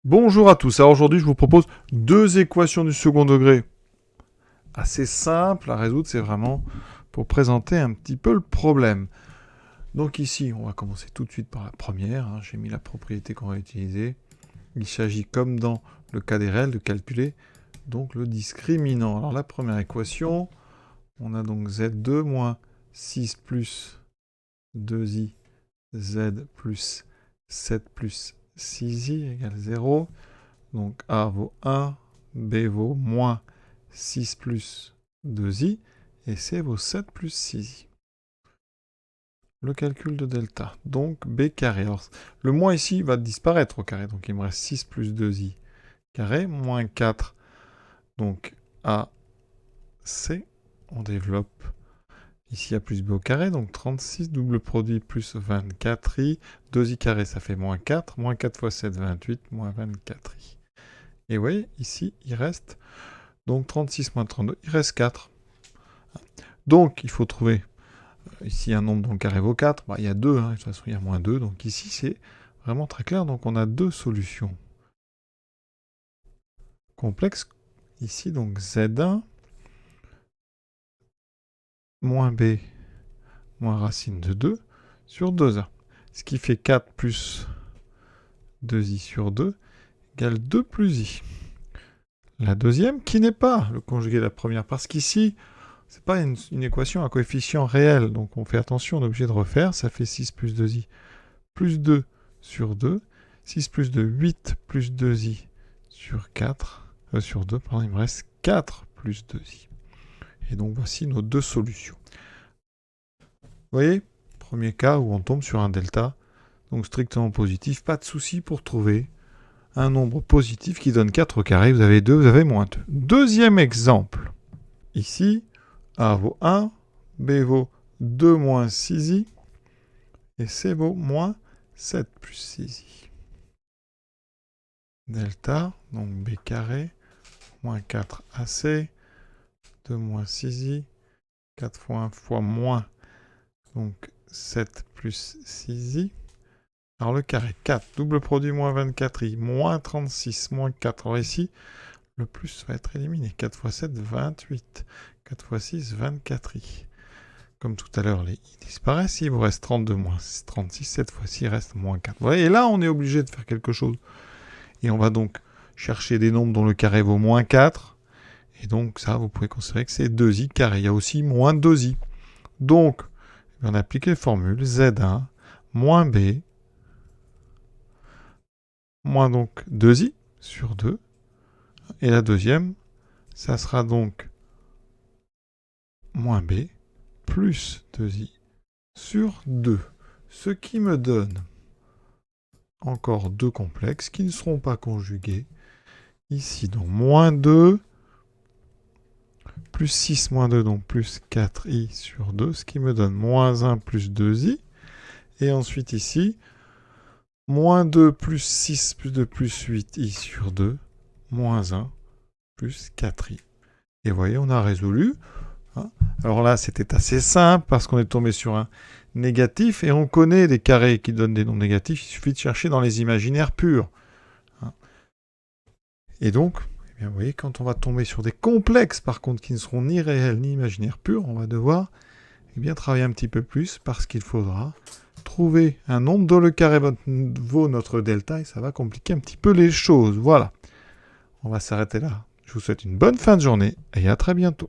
Bonjour à tous, alors aujourd'hui je vous propose deux équations du second degré assez simples à résoudre, c'est vraiment pour présenter un petit peu le problème. Donc ici on va commencer tout de suite par la première, j'ai mis la propriété qu'on va utiliser. Il s'agit comme dans le cas des réels de calculer donc le discriminant. Alors la première équation, on a donc z2 moins 6 plus 2i z plus 7 plus 6i égale 0. Donc A vaut 1, B vaut moins 6 plus 2i, et C vaut 7 plus 6i. Le calcul de delta, donc B carré. Alors, le moins ici va disparaître au carré, donc il me reste 6 plus 2i carré, moins 4, donc A, C, on développe. Ici, A plus B au carré, donc 36, double produit plus 24i, 2i carré, ça fait moins 4, moins 4 fois 7, 28, moins 24i. Et vous voyez, ici, il reste donc 36 moins 32, il reste 4. Donc, il faut trouver ici un nombre dont le carré vaut 4. Il y a 2, de toute façon, il y a moins 2. Donc ici, c'est vraiment très clair. Donc, on a deux solutions complexes. Ici, donc Z1 moins B moins racine de 2 sur 2A. Ce qui fait 4 plus 2i sur 2 égale 2 plus i. La deuxième, qui n'est pas le conjugué de la première, parce qu'ici, c'est pas une équation à coefficient réel, donc on fait attention, on est obligé de refaire, ça fait 6 plus 2i plus 2 sur 2, 6 plus 2, 8 plus 2i sur 4, sur 2, pardon, il me reste 4 plus 2i. Et donc voici nos deux solutions. Vous voyez, premier cas où on tombe sur un delta, donc strictement positif, pas de souci pour trouver un nombre positif qui donne 4 au carré, vous avez 2, vous avez moins 2. Deuxième exemple, ici, A vaut 1, B vaut 2 moins 6i, et C vaut moins 7 plus 6i. Delta, donc B carré, moins 4AC, 2 moins 6i, 4 fois 1 fois moins, donc 7 plus 6i. Alors le carré, 4, double produit moins 24i, moins 36, moins 4. Alors ici, le plus va être éliminé. 4 fois 7, 28. 4 fois 6, 24i. Comme tout à l'heure, les i disparaissent. Il vous reste 32 moins 36. Cette fois-ci, il reste moins 4. Vous voyez, et là, on est obligé de faire quelque chose. Et on va donc chercher des nombres dont le carré vaut moins 4. Et donc, ça, vous pouvez considérer que c'est 2i carré. Il y a aussi moins 2i. Donc, on applique les formules Z1 moins B moins donc 2i sur 2. Et la deuxième, ça sera donc moins B plus 2i sur 2. Ce qui me donne encore deux complexes qui ne seront pas conjugués. Ici, donc moins 2 plus 6 moins 2, donc plus 4i sur 2, ce qui me donne moins 1 plus 2i. Et ensuite ici, moins 2 plus 6 plus 2 plus 8i sur 2, moins 1 plus 4i. Et vous voyez, on a résolu. Alors là, c'était assez simple parce qu'on est tombé sur un négatif et on connaît des carrés qui donnent des nombres négatifs. Il suffit de chercher dans les imaginaires purs. Et donc, eh bien, vous voyez, quand on va tomber sur des complexes, par contre, qui ne seront ni réels ni imaginaires purs, on va devoir bien travailler un petit peu plus parce qu'il faudra trouver un nombre dont le carré vaut notre delta et ça va compliquer un petit peu les choses. Voilà. On va s'arrêter là. Je vous souhaite une bonne fin de journée et à très bientôt.